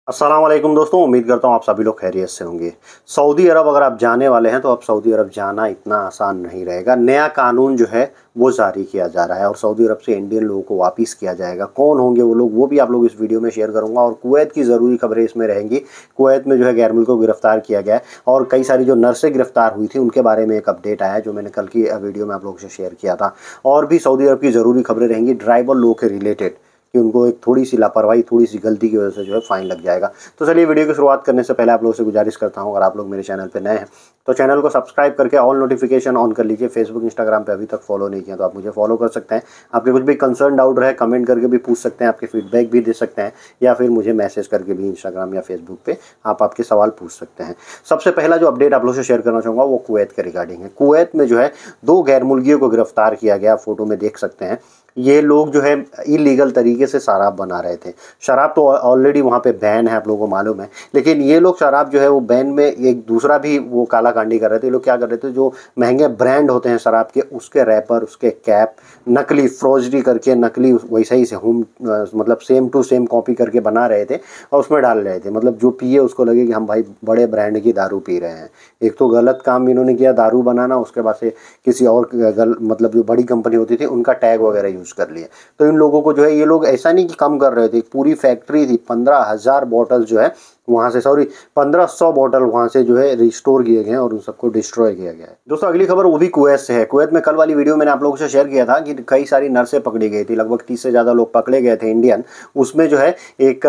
अस्सलाम वालेकुम दोस्तों, उम्मीद करता हूँ आप सभी लोग खैरियत से होंगे। सऊदी अरब अगर आप जाने वाले हैं तो अब सऊदी अरब जाना इतना आसान नहीं रहेगा। नया कानून जो है वो जारी किया जा रहा है और सऊदी अरब से इंडियन लोगों को वापस किया जाएगा। कौन होंगे वो लोग, वो भी आप लोग इस वीडियो में शेयर करूंगा और कुवैत की ज़रूरी खबरें इसमें रहेंगी। कुवैत में जो है गैर मुल्क को गिरफ्तार किया गया है और कई सारी जो नर्सें गिरफ्तार हुई थी उनके बारे में एक अपडेट आया है जो मैंने कल की वीडियो में आप लोगों से शेयर किया था। और भी सऊदी अरब की ज़रूरी खबरें रहेंगी ड्राइवर लोगों के रिलेटेड कि उनको एक थोड़ी सी लापरवाही, थोड़ी सी गलती की वजह से जो है फ़ाइन लग जाएगा। तो चलिए वीडियो की शुरुआत करने से पहले आप लोगों से गुजारिश करता हूं, अगर आप लोग मेरे चैनल पे नए हैं तो चैनल को सब्सक्राइब करके ऑल नोटिफिकेशन ऑन कर लीजिए। फेसबुक इंस्टाग्राम पे अभी तक फॉलो नहीं किया तो आप मुझे फॉलो कर सकते हैं। आपके कुछ भी कंसर्न डाउट रहे कमेंट करके भी पूछ सकते हैं, आपके फीडबैक भी दे सकते हैं या फिर मुझे मैसेज करके भी इंस्टाग्राम या फेसबुक पे आप आपके सवाल पूछ सकते हैं। सबसे पहला जो अपडेट आप लोगों से शेयर करना चाहूँगा वो कुवैत के रिगार्डिंग है। कुवैत में जो है 2 गैर मुल्कियों को गिरफ्तार किया गया, फोटो में देख सकते हैं। ये लोग जो है इलीगल तरीके से शराब बना रहे थे। शराब तो ऑलरेडी वहाँ पे बैन है, आप लोगों को मालूम है, लेकिन ये लोग शराब जो है वो बैन में एक दूसरा भी वो काला कांडी कर रहे थे। ये लोग क्या कर रहे थे, जो महंगे ब्रांड होते हैं शराब के उसके रैपर, उसके कैप नकली फ्रोजरी करके नकली वैसा ही से मतलब सेम टू सेम कॉपी करके बना रहे थे और उसमें डाल रहे थे। मतलब जो पिए उसको लगे कि हम भाई बड़े ब्रांड की दारू पी रहे हैं। एक तो गलत काम इन्होंने किया दारू बनाना, उसके बाद से किसी और मतलब जो बड़ी कंपनी होती थी उनका टैग वगैरह यूज़ कर लिए। तो इन लोगों को जो है, ये लोग ऐसा नहीं कि कम कर रहे थे, पूरी फैक्ट्री थी, 15,000 बॉटल जो है वहाँ से, सॉरी 1500 बॉटल वहाँ से जो है रिस्टोर किए गए हैं और उन सबको डिस्ट्रॉय किया गया है। दोस्तों अगली खबर वो भी कुवैत से है। कुवैत में कल वाली वीडियो मैंने आप लोगों से शेयर किया था कि कई सारी नर्सें पकड़ी गई थी, लगभग 30 से ज़्यादा लोग पकड़े गए थे इंडियन। उसमें जो है एक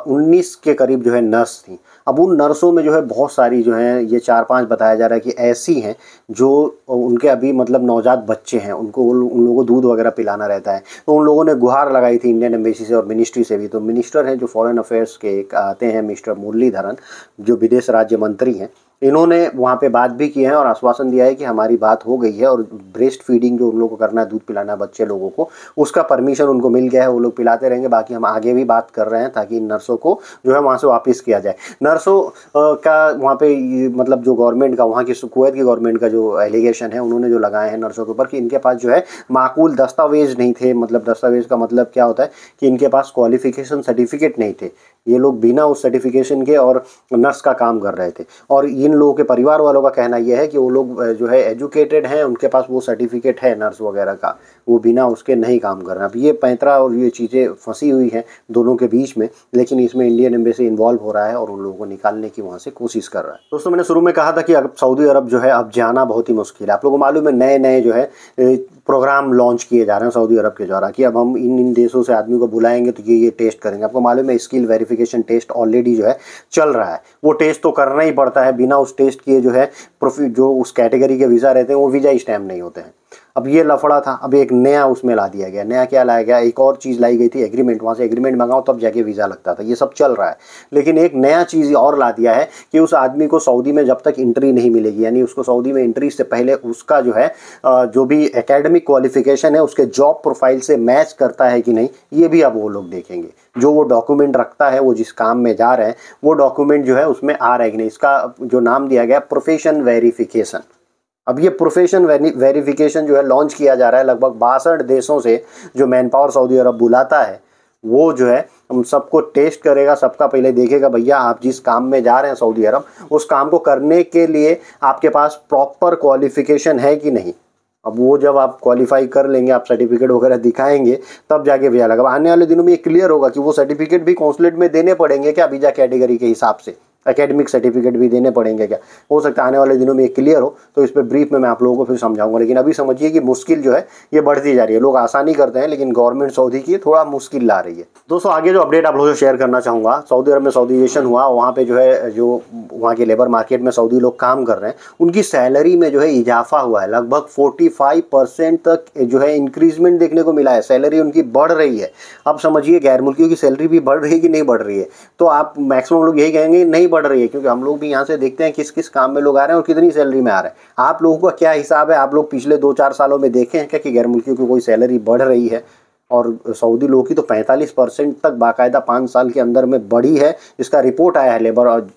19 के करीब जो है नर्स थी। अब उन नर्सों में जो है बहुत सारी जो है, ये 4-5 बताया जा रहा है कि ऐसी हैं जो उनके अभी मतलब नवजात बच्चे हैं, उन लोगों को दूध वगैरह पिलाना रहता है। तो उन लोगों ने गुहार लगाई थी इंडियन एम्बेसी से और मिनिस्ट्री से भी। तो मिनिस्टर हैं जो फॉरेन अफेयर्स के एक आते हैं, मिस्टर मुरलीधरन, जो विदेश राज्य मंत्री हैं, इन्होंने वहाँ पे बात भी की है और आश्वासन दिया है कि हमारी बात हो गई है और ब्रेस्ट फीडिंग जो उन लोगों को करना है, दूध पिलाना है बच्चे लोगों को, उसका परमिशन उनको मिल गया है, वो लोग पिलाते रहेंगे। बाकी हम आगे भी बात कर रहे हैं ताकि नर्सों को जो है वहाँ से वापस किया जाए। नर्सों का वहाँ पे मतलब जो गवर्नमेंट का, वहाँ की कुवैत की गवर्नमेंट का जो एलिगेशन है उन्होंने जो लगाए हैं नर्सों के ऊपर कि इनके पास जो है माकूल दस्तावेज नहीं थे। मतलब दस्तावेज का मतलब क्या होता है कि इनके पास क्वालिफिकेशन सर्टिफिकेट नहीं थे। ये लोग बिना उस सर्टिफिकेशन के और नर्स का काम कर रहे थे। और इन लोगों के परिवार वालों का कहना यह है कि वो लोग जो है एजुकेटेड हैं, उनके पास वो सर्टिफिकेट है नर्स वगैरह का, वो बिना उसके नहीं काम कर रहे हैं। अब ये पैंतरा और ये चीज़ें फंसी हुई हैं दोनों के बीच में, लेकिन इसमें इंडियन एम्बेसी इन्वॉल्व हो रहा है और उन लोगों को निकालने की वहाँ से कोशिश कर रहा है। दोस्तों मैंने शुरू में कहा था कि अब सऊदी अरब जो है अब जाना बहुत ही मुश्किल है। आप लोगों को मालूम है नए नए जो है प्रोग्राम लॉन्च किए जा रहे हैं सऊदी अरब के द्वारा कि अब हम इन देशों से आदमी को बुलाएंगे तो ये टेस्ट करेंगे। आपको मालूम है स्किल वेरिफिकेशन टेस्ट ऑलरेडी जो है चल रहा है, वो टेस्ट तो करना ही पड़ता है। बिना उस टेस्ट किए जो है जो उस कैटेगरी के वीज़ा रहते हैं वो वीज़ा स्टैम्प नहीं होते हैं। अब ये लफड़ा था, अब एक नया उसमें ला दिया गया। नया क्या लाया गया, एक और चीज़ लाई गई थी एग्रीमेंट, वहाँ से एग्रीमेंट मंगाओ तब जाके वीज़ा लगता था। ये सब चल रहा है, लेकिन एक नया चीज़ और ला दिया है कि उस आदमी को सऊदी में जब तक एंट्री नहीं मिलेगी, यानी उसको सऊदी में एंट्री से पहले उसका जो है जो भी एकेडमिक क्वालिफिकेशन है उसके जॉब प्रोफाइल से मैच करता है कि नहीं, ये भी अब वो लोग देखेंगे। जो वो डॉक्यूमेंट रखता है, वो जिस काम में जा रहे हैं वो डॉक्यूमेंट जो है उसमें आ रहा है कि नहीं, इसका जो नाम दिया गया प्रोफेशन वेरिफिकेशन। अब ये प्रोफेशन वेरिफिकेशन जो है लॉन्च किया जा रहा है लगभग 62 देशों से। जो मैन पावर सऊदी अरब बुलाता है वो जो है हम सबको टेस्ट करेगा, सबका पहले देखेगा भैया आप जिस काम में जा रहे हैं सऊदी अरब, उस काम को करने के लिए आपके पास प्रॉपर क्वालिफिकेशन है कि नहीं। अब वो जब आप क्वालिफाई कर लेंगे, आप सर्टिफिकेट वगैरह दिखाएंगे, तब जाके वीज़ा लगा। आने वाले दिनों में ये क्लियर होगा कि वो सर्टिफिकेट भी कॉन्सुलेट में देने पड़ेंगे क्या, वीज़ा कैटेगरी के हिसाब से एकेडमिक सर्टिफिकेट भी देने पड़ेंगे क्या। हो सकता है आने वाले दिनों में ये क्लियर हो, तो इस पर ब्रीफ में मैं आप लोगों को फिर समझाऊंगा। लेकिन अभी समझिए कि मुश्किल जो है ये बढ़ती जा रही है। लोग आसानी करते हैं लेकिन गवर्नमेंट सऊदी की थोड़ा मुश्किल ला रही है। दोस्तों आगे जो अपडेट आप लोगों से शेयर करना चाहूँगा, सऊदी अरब में सऊदीजेशन हुआ, वहाँ पे जो है जो वहाँ के लेबर मार्केट में सऊदी लोग काम कर रहे हैं उनकी सैलरी में जो है इजाफा हुआ है। लगभग 45% तक जो है इंक्रीजमेंट देखने को मिला है, सैलरी उनकी बढ़ रही है। अब समझिए गैर मुल्कियों की सैलरी भी बढ़ रही है कि नहीं बढ़ रही है, तो आप मैक्सिमम लोग यही कहेंगे नहीं बढ़ रही है, क्योंकि हम लोग भी यहाँ से देखते हैं किस किस काम में लोग आ रहे हैं और कितनी सैलरी में आ रहे हैं। आप लोगों का क्या हिसाब है, आप लोग पिछले 2-4 सालों में देखे हैं क्या कि गैर मुल्कियों की कोई सैलरी बढ़ रही है। और सऊदी लोगों की तो 45% तक बाकायदा 5 साल के अंदर में बढ़ी है। इसका रिपोर्ट आया है, लेबर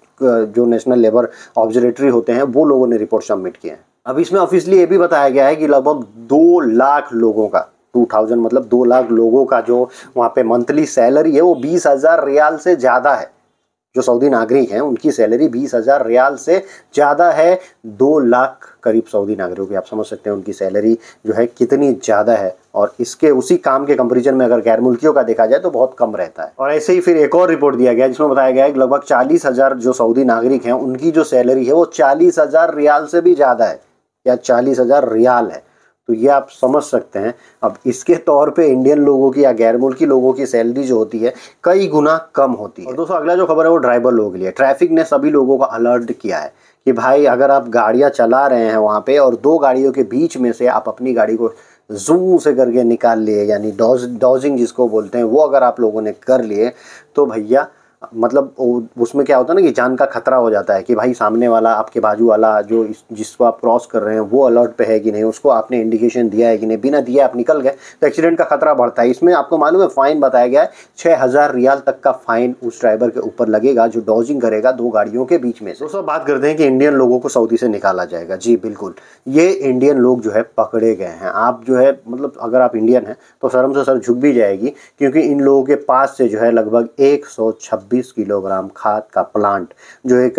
जो नेशनल लेबर ऑब्जर्वेटरी होते हैं वो लोगों ने रिपोर्ट सबमिट किया है। अब इसमें ऑफिशियली ये भी बताया गया है कि लगभग 2 लाख लोगों का 2000 मतलब 2 लाख लोगों का जो वहाँ पे मंथली सैलरी है वो 20,000 रियाल से ज़्यादा है। जो सऊदी नागरिक हैं उनकी सैलरी 20,000 रियाल से ज़्यादा है। 2 लाख करीब सऊदी नागरिकों की, आप समझ सकते हैं उनकी सैलरी जो है कितनी ज़्यादा है। और इसके उसी काम के कंपैरिजन में अगर गैर मुल्कियों का देखा जाए तो बहुत कम रहता है। और ऐसे ही फिर एक और रिपोर्ट दिया गया जिसमें बताया गया है कि लगभग 40,000 जो सऊदी नागरिक हैं उनकी जो सैलरी है वो 40,000 रियाल से भी ज़्यादा है, या 40,000 रियाल है। तो ये आप समझ सकते हैं। अब इसके तौर पे इंडियन लोगों की या गैर मुल्की लोगों की सैलरी जो होती है कई गुना कम होती है। और दोस्तों अगला जो खबर है वो ड्राइवर लोगों के लिए। ट्रैफिक ने सभी लोगों को अलर्ट किया है कि भाई अगर आप गाड़ियाँ चला रहे हैं वहाँ पे और 2 गाड़ियों के बीच में से आप अपनी गाड़ी को जूम से करके निकाल लिए, यानी डॉजिंग जिसको बोलते हैं, वो अगर आप लोगों ने कर लिए तो भैया मतलब उसमें क्या होता है ना कि जान का खतरा हो जाता है कि भाई सामने वाला, आपके बाजू वाला जो जिसको आप क्रॉस कर रहे हैं वो अलर्ट पे है कि नहीं, उसको आपने इंडिकेशन दिया है कि नहीं, बिना दिया आप निकल गए तो एक्सीडेंट का खतरा बढ़ता है। इसमें आपको मालूम है फ़ाइन बताया गया है 6,000 रियाल तक का फ़ाइन उस ड्राइवर के ऊपर लगेगा जो डॉजिंग करेगा 2 गाड़ियों के बीच में से। दोस्तों बात करते हैं कि इंडियन लोगों को सऊदी से निकाला जाएगा। जी बिल्कुल, ये इंडियन लोग जो है पकड़े गए हैं। आप जो है मतलब अगर आप इंडियन हैं तो शर्म से सर झुक भी जाएगी, क्योंकि इन लोगों के पास से जो है लगभग 126 किलोग्राम खाद का प्लांट, जो एक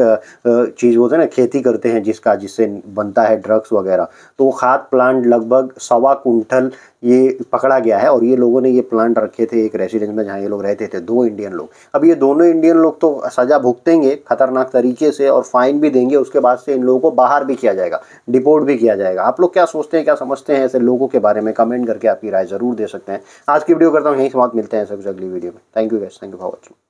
चीज़ होता है ना खेती करते हैं जिससे बनता है ड्रग्स वगैरह, तो वो खाद प्लांट लगभग 1.25 कुंटल ये पकड़ा गया है। और ये लोगों ने ये प्लांट रखे थे एक रेसिडेंस में जहाँ ये लोग रहते थे, 2 इंडियन लोग। अब ये दोनों इंडियन लोग तो सज़ा भुगतेंगे खतरनाक तरीके से और फाइन भी देंगे। उसके बाद से इन लोगों को बाहर भी किया जाएगा, डिपोर्ट भी किया जाएगा। आप लोग क्या सोचते हैं, क्या समझते हैं ऐसे लोगों के बारे में? कमेंट करके आपकी राय ज़रूर दे सकते हैं। आज की वीडियो करता हूँ यहीं समाप्त, मिलते हैं सबसे अगली वीडियो में। Thank you guys, thank you for watching.